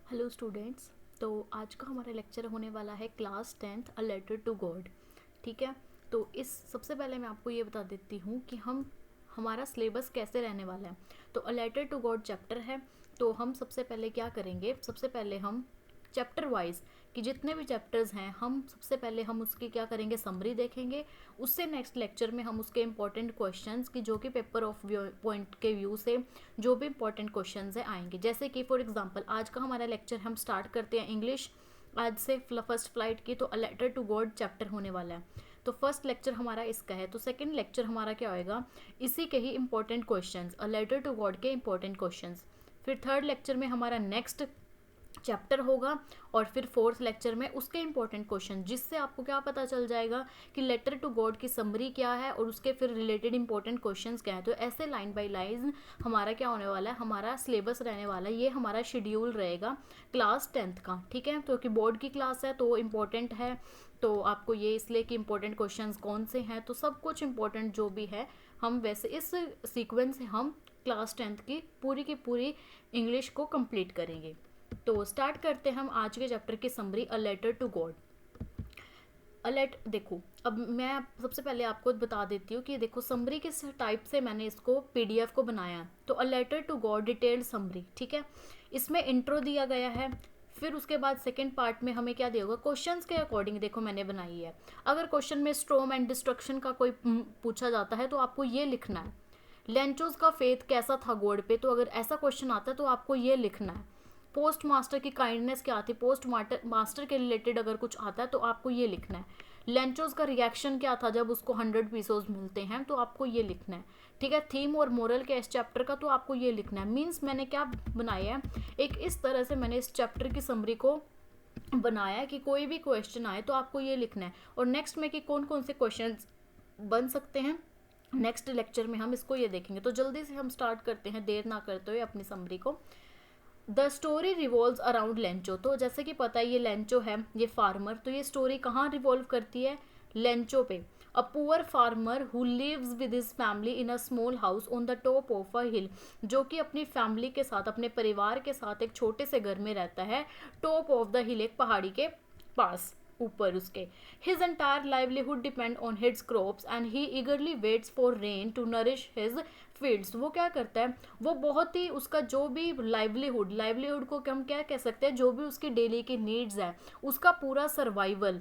Hello students. तो आज का हमारा लेक्चर होने वाला है class 10th a letter to God. ठीक है। तो इस सबसे पहले मैं आपको ये बता देती हूँ कि हमारा सिलेबस कैसे रहने वाला है। तो a letter to God chapter है। तो हम सबसे पहले क्या करेंगे, सबसे पहले हम चैप्टर वाइज कि जितने भी चैप्टर्स हैं हम सबसे पहले हम उसकी क्या करेंगे, समरी देखेंगे। उससे नेक्स्ट लेक्चर में हम उसके इंपॉर्टेंट क्वेश्चंस की जो कि पेपर ऑफ पॉइंट के व्यू से जो भी इंपॉर्टेंट क्वेश्चंस है आएंगे। जैसे कि फॉर एग्जांपल आज का हमारा लेक्चर हम स्टार्ट करते हैं इंग्लिश आज से फर्स्ट फ्लाइट की। तो a letter to God chapter होने वाला है। तो फर्स्ट लेक्चर हमारा इसका है। तो सेकंड लेक्चर हमारा क्या होएगा, इसी के ही important questions, a letter to God के इंपॉर्टेंट क्वेश्चंस। फिर थर्ड लेक्चर में हमारा नेक्स्ट चैप्टर होगा और फिर फोर्थ लेक्चर में उसके इंपॉर्टेंट क्वेश्चन, जिससे आपको क्या पता चल जाएगा कि लेटर टू गॉड की समरी क्या है और उसके फिर रिलेटेड इंपॉर्टेंट क्वेश्चंस क्या है। तो ऐसे लाइन बाय लाइन हमारा क्या होने वाला है, हमारा सिलेबस रहने वाला है। ये हमारा शेड्यूल रहेगा क्लास 10th का। ठीक है। तो कि बोर्ड की क्लास है तो इम्पोर्टेंट है, तो आपको ये इसलिए कि इंपॉर्टेंट क्वेश्चंस कौन से हैं, तो सब कुछ इंपॉर्टेंट जो भी है हम वैसे इस सीक्वेंस से हम क्लास 10th की पूरी इंग्लिश को कंप्लीट करेंगे। तो स्टार्ट करते हैं हम आज के चैप्टर की summary, a letter to God. देखो, अब मैं सबसे पहले आपको बता देती हूँ कि देखो समरी किस टाइप से मैंने इसको पीडीएफ को बनाया। तो a letter to God detailed summary. ठीक है। इसमें इंट्रो दिया गया है, फिर उसके बाद सेकेंड पार्ट में हमें क्या दिया होगा, क्वेश्चंस के अकॉर्डिंग देखो मैंने बनाई है। अगर क्वेश्चन में स्ट्रोम एंड डिस्ट्रक्शन का कोई पूछा जाता है तो आपको ये लिखना है। लेंचोज का फेथ कैसा था गॉड पे, तो अगर ऐसा क्वेश्चन आता है तो आपको ये लिखना है। पोस्ट मास्टर की काइंडनेस क्या थी, पोस्ट मास्टर के रिलेटेड अगर कुछ आता है तो आपको ये लिखना है। लेंचोज का रिएक्शन क्या था जब उसको 100 पीसोज मिलते हैं, तो आपको ये लिखना है। ठीक है। थीम और मोरल के इस चैप्टर का तो आपको ये लिखना है। मीन्स मैंने क्या बनाया है, एक इस तरह से मैंने इस चैप्टर की समरी को बनाया है कि कोई भी क्वेश्चन आए तो आपको ये लिखना है। और नेक्स्ट में कि कौन कौन से क्वेश्चन बन सकते हैं, नेक्स्ट लेक्चर में हम इसको ये देखेंगे। तो जल्दी से हम स्टार्ट करते हैं देर ना करते हुए अपनी समरी को। The story revolve around Lencho. तो जैसे कि पता है ये लेंचो है, ये फार्मर। तो ये स्टोरी कहाँ रिवॉल्व करती है, लेंचो पे। A poor farmer who lives with his family in a small house on the top of a hill. जो कि अपनी फैमिली के साथ, अपने परिवार के साथ एक छोटे से घर में रहता है, टॉप ऑफ द हिल, एक पहाड़ी के पास, ऊपर उसके। His entire livelihood depend on his crops and he eagerly waits for rain to nourish his fields. वो क्या करता है, वो बहुत ही उसका जो भी लाइवलीहुड को हम क्या कह सकते हैं, जो भी उसकी डेली की नीड्स है, उसका पूरा सर्वाइवल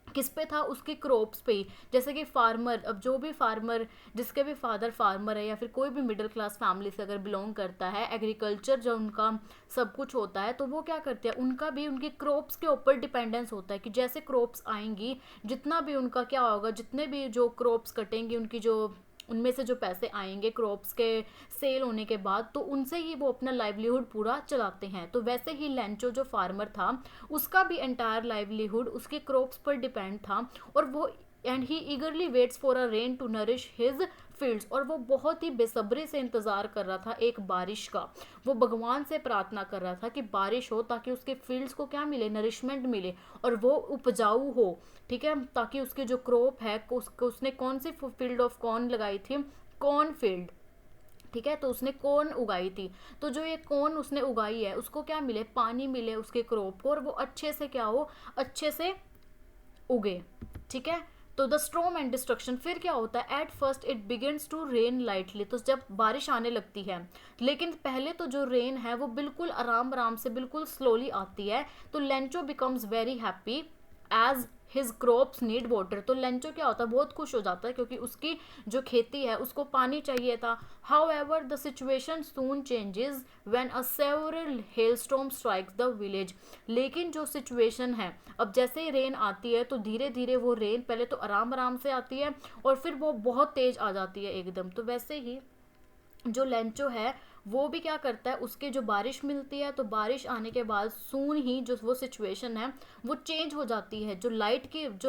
किस पे था, उसके क्रॉप्स पे ही। जैसे कि फार्मर, अब जो भी फार्मर, जिसके भी फादर फार्मर है या फिर कोई भी मिडिल क्लास फैमिली से अगर बिलोंग करता है, एग्रीकल्चर जो उनका सब कुछ होता है, तो वो क्या करते हैं, उनका भी उनके क्रॉप्स के ऊपर डिपेंडेंस होता है कि जैसे क्रॉप्स आएंगी, जितना भी उनका क्या होगा, जितने भी जो क्रॉप्स कटेंगी, उनकी जो उनमें से जो पैसे आएंगे क्रॉप्स के सेल होने के बाद, तो उनसे ही वो अपना लाइवलीहुड पूरा चलाते हैं। तो वैसे ही लेंचो जो फार्मर था, उसका भी एंटायर लाइवलीहुड उसके क्रॉप्स पर डिपेंड था। और वो and he eagerly waits for a rain to nourish his fields. और वो बहुत ही बेसब्री से इंतज़ार कर रहा था एक बारिश का। वो भगवान से प्रार्थना कर रहा था कि बारिश हो ताकि उसके फील्ड्स को क्या मिले, नरिशमेंट मिले और वो उपजाऊ हो। ठीक है। ताकि उसके जो क्रॉप है, उसने कौन सी फील्ड ऑफ कॉर्न लगाई थी, कॉर्न फील्ड। ठीक है। तो उसने कॉर्न उगाई थी। तो जो ये कॉर्न उसने उगाई है, उसको क्या मिले, पानी मिले उसके क्रॉप को, और वो अच्छे से क्या हो, अच्छे से उगे। ठीक है। तो द स्ट्रॉम एंड डिस्ट्रक्शन, फिर क्या होता है, at first it begins to rain lightly. तो जब बारिश आने लगती है, लेकिन पहले तो जो रेन है वो बिल्कुल आराम आराम से, बिल्कुल स्लोली आती है। तो Lencho becomes very happy as his crops need water. तो लेंचो क्या होता है, बहुत खुश हो जाता है क्योंकि उसकी जो खेती है उसको पानी चाहिए था। How ever the situation soon changes when a several hailstorm strikes the village. लेकिन जो सिचुएशन है, अब जैसे ही रेन आती है तो धीरे धीरे वो रेन पहले तो आराम आराम से आती है और फिर वो बहुत तेज आ जाती है एकदम। तो वैसे ही जो लेंचो है वो भी क्या करता है, उसके जो बारिश मिलती है, तो बारिश आने के बाद सून ही जो वो सिचुएशन है वो चेंज हो जाती है। जो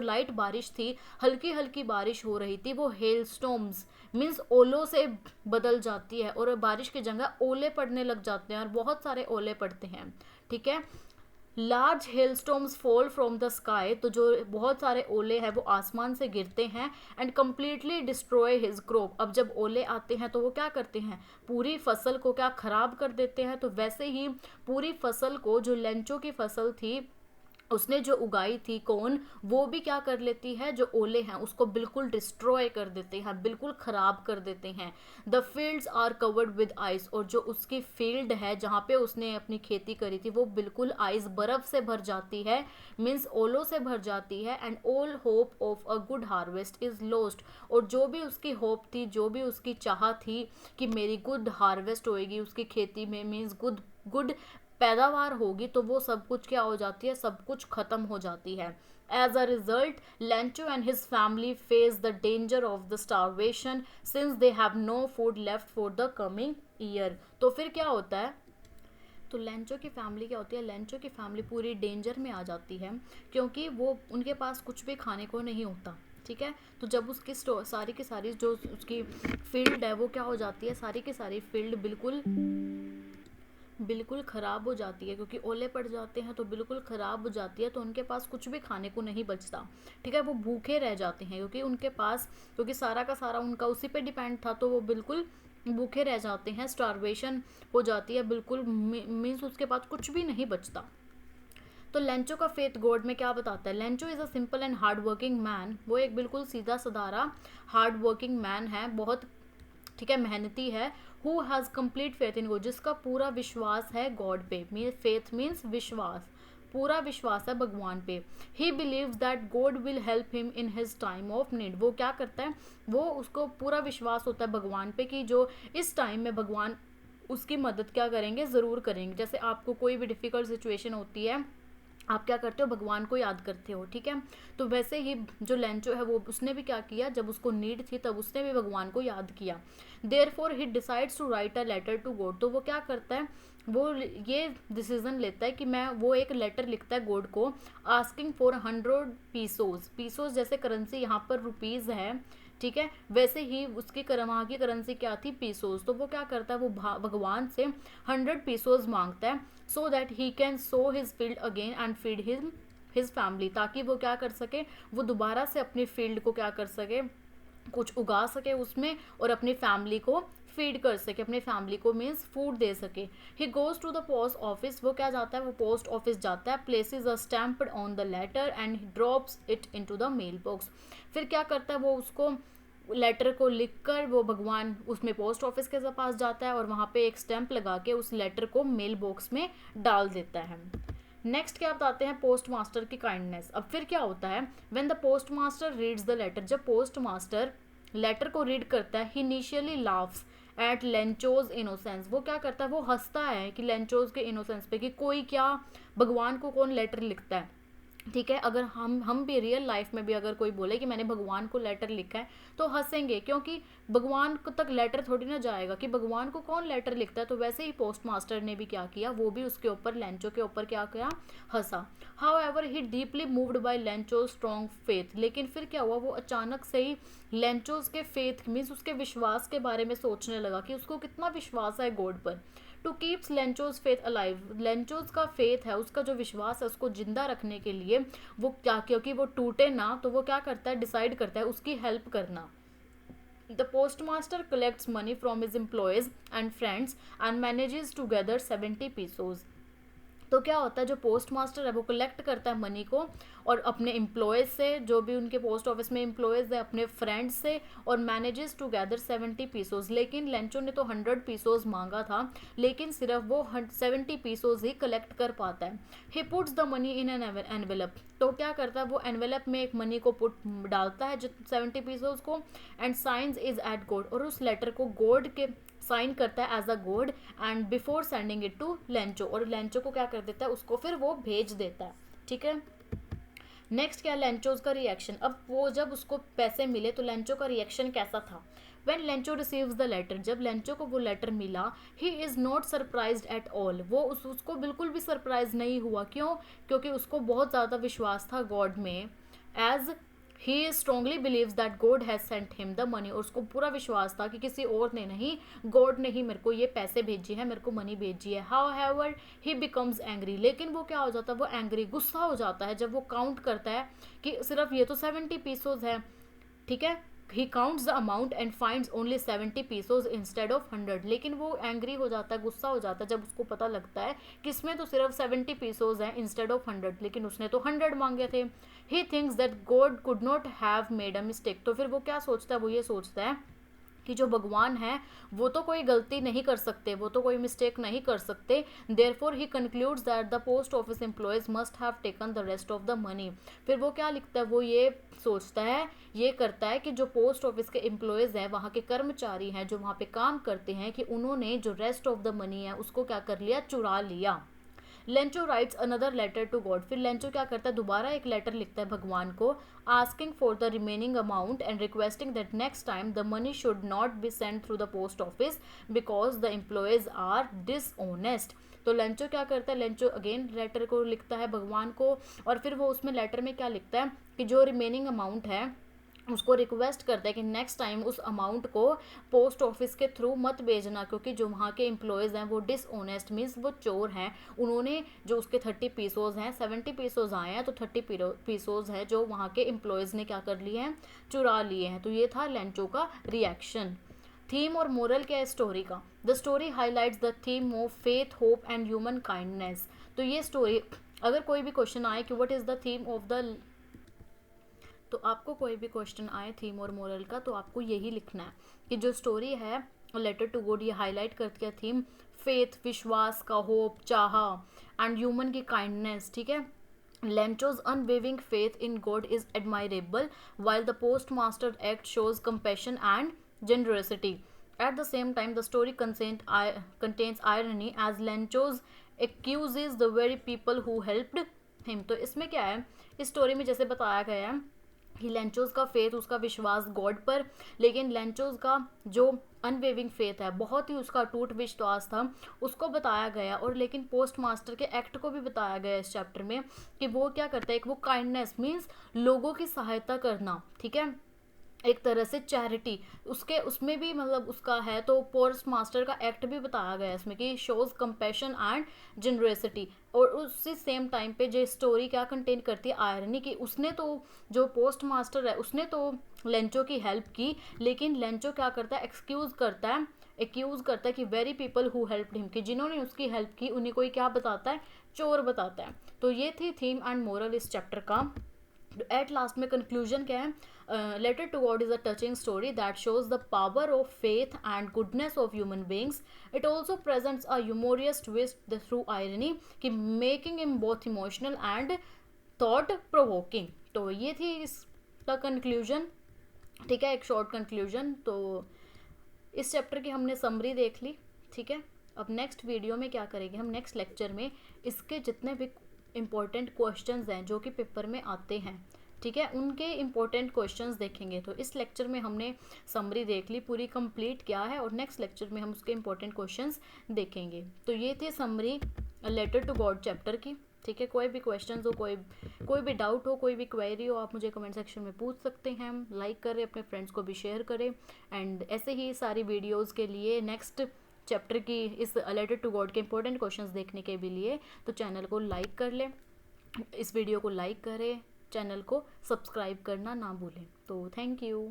लाइट बारिश थी, हल्की हल्की बारिश हो रही थी, वो हेल स्टॉर्म्स मीन्स ओलों से बदल जाती है और बारिश की जगह ओले पड़ने लग जाते हैं और बहुत सारे ओले पड़ते हैं। ठीक है। Large hailstorms fall from the sky, तो जो बहुत सारे ओले हैं वो आसमान से गिरते हैं, and completely destroy his crop. अब जब ओले आते हैं तो वो क्या करते हैं, पूरी फसल को क्या खराब कर देते हैं। तो वैसे ही पूरी फसल को, जो लेंचो की फसल थी उसने जो उगाई थी कौन, वो भी क्या कर लेती है, जो ओले हैं उसको बिल्कुल डिस्ट्रॉय कर देते हैं, बिल्कुल ख़राब कर देते हैं। The fields are covered with ice, और जो उसकी फील्ड है जहाँ पे उसने अपनी खेती करी थी वो बिल्कुल आइस, बर्फ़ से भर जाती है, मीन्स ओलों से भर जाती है। And all hope of a good harvest is lost, और जो भी उसकी होप थी, जो भी उसकी चाह थी कि मेरी गुड हार्वेस्ट होएगी उसकी खेती में, मीन्स गुड गुड पैदावार होगी, तो वो सब कुछ क्या हो जाती है, सब कुछ खत्म हो जाती है। As a result Lencho and his family face the danger of the starvation since they have no food left for the coming year. तो फिर क्या होता है, तो लेंचो की फैमिली क्या होती है, लेंचो की फैमिली पूरी डेंजर में आ जाती है, क्योंकि वो उनके पास कुछ भी खाने को नहीं होता। ठीक है, तो जब उसकी सारी की सारी जो उसकी फील्ड है वो क्या हो जाती है, सारी की सारी फील्ड बिल्कुल बिल्कुल ख़राब हो जाती है, क्योंकि ओले पड़ जाते हैं तो बिल्कुल ख़राब हो जाती है, तो उनके पास कुछ भी खाने को नहीं बचता। ठीक है, वो भूखे रह जाते हैं, क्योंकि उनके पास, क्योंकि सारा का सारा उनका उसी पे डिपेंड था, तो वो बिल्कुल भूखे रह जाते हैं, स्टारवेशन हो जाती है बिल्कुल, मीन्स उसके पास कुछ भी नहीं बचता। तो लेंचो का फेथ गॉड में क्या बताता है, Lencho is a simple and hard working man, वो एक बिल्कुल सीधा साधारा हार्ड वर्किंग मैन है, बहुत ठीक है मेहनती है। Who has complete faith in God, जिसका पूरा विश्वास है गॉड पे, मीन फेथ मीन्स विश्वास, पूरा विश्वास है भगवान पे। He believes that God will help him in his time of need, वो क्या करता है, वो उसको पूरा विश्वास होता है भगवान पे कि जो इस टाइम में भगवान उसकी मदद क्या करेंगे, ज़रूर करेंगे। जैसे आपको कोई भी डिफ़िकल्ट सिचुएशन होती है, आप क्या करते हो, भगवान को याद करते हो। ठीक है, तो वैसे ही जो लेंचो है वो उसने भी क्या किया, जब उसको नीड थी तब उसने भी भगवान को याद किया। Therefore he decides to write a letter to God, तो वो क्या करता है, वो ये डिसीजन लेता है कि मैं, वो एक लेटर लिखता है गॉड को, आस्किंग फॉर 100 पीसोज, पीसोज जैसे करेंसी यहाँ पर रुपीज़ है। ठीक है, वैसे ही उसकी वहाँ की करेंसी क्या थी, पीसोज, तो वो क्या करता है, वो भगवान से 100 पीसोज मांगता है, so that he can so his field again and feed his family, ताकि वो क्या कर सके, वो दोबारा से अपनी फील्ड को क्या कर सके, कुछ उगा सके उसमें, और अपनी फैमिली को फीड कर सके, अपनी फैमिली को मीन्स फूड दे सके। He goes to the post office, वो क्या जाता है, वो पोस्ट ऑफिस जाता है, places a stamped on the letter and drops it into the mailbox. फिर क्या करता है, वो उसको लेटर को लिखकर वो भगवान उसमें पोस्ट ऑफिस के पास जाता है, और वहाँ पे एक स्टैंप लगा के उस लेटर को मेल बॉक्स में डाल देता है। नेक्स्ट क्या बताते हैं, पोस्ट मास्टर की काइंडनेस। अब फिर क्या होता है, when the postmaster reads the letter, जब पोस्ट मास्टर लेटर को रीड करता है, he initially laughs at Lencho's innocence, वो क्या करता है, वो हंसता है कि लेंचोज के इनोसेंस पे, कि कोई क्या, भगवान को कौन लेटर लिखता है। ठीक है, अगर हम भी रियल लाइफ में भी अगर कोई बोले कि मैंने भगवान को लेटर लिखा है तो हंसेंगे, क्योंकि भगवान को तक लेटर थोड़ी ना जाएगा, कि भगवान को कौन लेटर लिखता है। तो वैसे ही पोस्ट मास्टर ने भी क्या किया, वो भी उसके ऊपर, लेंचो के ऊपर क्या किया, हंसा। However he deeply moved by Lencho strong faith, लेकिन फिर क्या हुआ, वो अचानक से ही लेंचोज के फेथ मीन्स उसके विश्वास के बारे में सोचने लगा कि उसको कितना विश्वास है गॉड पर। To keeps Lencho's faith alive, Lencho का फेथ है, उसका जो विश्वास है उसको जिंदा रखने के लिए वो क्या, क्योंकि वो टूटे ना, तो वो क्या करता है, डिसाइड करता है उसकी हेल्प करना। The post master collects money from his employees and friends and manages together 70 pesos. तो क्या होता है, जो पोस्ट मास्टर है वो कलेक्ट करता है मनी को, और अपने एम्प्लॉयज़ से, जो भी उनके पोस्ट ऑफिस में एम्प्लॉयज़ है, अपने फ्रेंड्स से, और मैनेजेस टू गैदर 70 पीसोज। लेकिन लेंचो ने तो 100 पीसोज मांगा था, लेकिन सिर्फ वो 70 पीसोज ही कलेक्ट कर पाता है। He puts the money in an envelope, तो क्या करता है, वो एनवेलप में एक मनी को पुट डालता है, जो 70 पीसोज को, and signs is at God, और उस लेटर को गॉड के साइन करता है as a God, and before sending it to Lencho, और लेंचो को क्या कर देता है, उसको फिर वो भेज देता है। ठीक है, नेक्स्ट क्या, लेंचोज का रिएक्शन। अब वो जब उसको पैसे मिले तो लेंचो का रिएक्शन कैसा था। When Lencho receives the letter, जब लेंचो को वो लेटर मिला, he is not surprised at all, वो उसको बिल्कुल भी सरप्राइज नहीं हुआ। क्यों, क्योंकि उसको बहुत ज़्यादा विश्वास था गॉड में। As he strongly believes that God has sent him the money, और उसको पूरा विश्वास था कि किसी और ने नहीं, गॉड ने ही मेरे को ये पैसे भेजी है, मेरे को मनी भेजी है। हाउएवर ही बिकम्स एंग्री, लेकिन वो क्या हो जाता है, वो एंग्री, गुस्सा हो जाता है जब वो काउंट करता है कि सिर्फ ये तो 70 पीसोज है, ठीक है। He counts the amount and finds only 70 pesos instead of 100, लेकिन वो एंग्री हो जाता है, गुस्सा हो जाता है जब उसको पता लगता है कि इसमें तो सिर्फ 70 पीसोज हैं इंस्टेड ऑफ 100, लेकिन उसने तो 100 मांगे थे। He thinks that God could not have made a mistake, तो फिर वो क्या सोचता है, वो ये सोचता है कि जो भगवान है वो तो कोई गलती नहीं कर सकते, वो तो कोई मिस्टेक नहीं कर सकते। Therefore he concludes that the post office employees must have taken the rest of the money. फिर वो क्या लिखता है, वो ये सोचता है, ये करता है कि जो पोस्ट ऑफिस के एम्प्लॉयज़ हैं, वहाँ के कर्मचारी हैं जो वहाँ पे काम करते हैं, कि उन्होंने जो रेस्ट ऑफ द मनी है उसको क्या कर लिया, चुरा लिया। Lencho writes another letter to God, फिर लेंचो क्या करता है, दोबारा एक लेटर लिखता है भगवान को, asking for the remaining amount and requesting that next time the money should not be send through the post office because the employees are dishonest. तो लेंचो क्या करता है, लेंचो अगेन लेटर को लिखता है भगवान को, और फिर वो उसमें लेटर में क्या लिखता है कि जो रिमेनिंग अमाउंट है उसको रिक्वेस्ट करता है कि नेक्स्ट टाइम उस अमाउंट को पोस्ट ऑफिस के थ्रू मत भेजना, क्योंकि जो वहाँ के एम्प्लॉयज़ हैं वो डिसऑनेस्ट मीन्स वो चोर हैं। उन्होंने जो उसके 30 पीसोज हैं, 70 पीसोज आए हैं, तो 30 पीसोज हैं जो वहाँ के एम्प्लॉयज़ ने क्या कर लिए हैं, चुरा लिए हैं। तो ये था लेंचो का रिएक्शन। थीम और मोरल क्या है स्टोरी का, the story highlights the theme of faith, hope and human kindness. तो ये स्टोरी, अगर कोई भी क्वेश्चन आए कि what is the theme of the, तो आपको कोई भी क्वेश्चन आए थीम और मोरल का, तो आपको यही लिखना है कि जो स्टोरी है लेटर टू गॉड, ये हाईलाइट करती है थीम फेथ, विश्वास का, होप, चाहा एंड ह्यूमन की काइंडनेस, ठीक है। Lencho's unwavering faith in God is admirable while the postmaster act shows compassion and generosity. At the same time, the story contains irony as Lenchos accuses the very people who helped him. तो इसमें क्या है, इस story में जैसे बताया गया है कि लेंचोज का फेथ, उसका विश्वास गॉड पर, लेकिन लेंचोज का जो अनवेविंग फेथ है, बहुत ही उसका अटूट विश्वास था, उसको बताया गया। और लेकिन पोस्ट मास्टर के एक्ट को भी बताया गया इस चैप्टर में कि वो क्या करता है, एक वो काइंडनेस मीन्स लोगों की सहायता करना, ठीक है, एक तरह से चैरिटी, उसके उसमें भी मतलब उसका है। तो पोस्ट मास्टर का एक्ट भी बताया गया है इसमें कि शोज कंपैशन एंड जनरसिटी। और उसी सेम टाइम पे जो स्टोरी क्या कंटेन करती है, आयरनी, कि उसने तो, जो पोस्ट मास्टर है उसने तो लेंचो की हेल्प की, लेकिन लेंचो क्या करता है, एक्यूज़ करता है कि very people who helped him, कि जिन्होंने उसकी हेल्प की उन्हीं को ही क्या बताता है, चोर बताता है। तो ये थी थीम एंड मोरल इस चैप्टर का। एट लास्ट में कंक्लूजन क्या है, letter to God is a touching story that shows the power of faith and goodness of human beings. It also presents a humorous twist through irony, कि making him both emotional and thought provoking. तो ये थी इसका conclusion, ठीक है, एक short conclusion. तो इस चैप्टर की हमने समरी देख ली, ठीक है। अब नेक्स्ट वीडियो में क्या करेंगे, हम नेक्स्ट लेक्चर में इसके जितने भी इम्पोर्टेंट क्वेश्चंस हैं जो कि पेपर में आते हैं, ठीक है, उनके इम्पोर्टेंट क्वेश्चंस देखेंगे। तो इस लेक्चर में हमने समरी देख ली पूरी कंप्लीट क्या है, और नेक्स्ट लेक्चर में हम उसके इम्पोर्टेंट क्वेश्चंस देखेंगे। तो ये थी summary letter to God chapter की, ठीक है। कोई भी क्वेश्चंस हो, कोई भी डाउट हो, कोई भी क्वेरी हो, आप मुझे कमेंट सेक्शन में पूछ सकते हैं। लाइक करें, अपने फ्रेंड्स को भी शेयर करें, एंड ऐसे ही सारी वीडियोज़ के लिए नेक्स्ट चैप्टर की इस लेटर टू गॉड के इंपॉर्टेंट क्वेश्चंस देखने के भी लिए तो चैनल को लाइक कर लें, इस वीडियो को लाइक करें, चैनल को सब्सक्राइब करना ना भूलें। तो थैंक यू।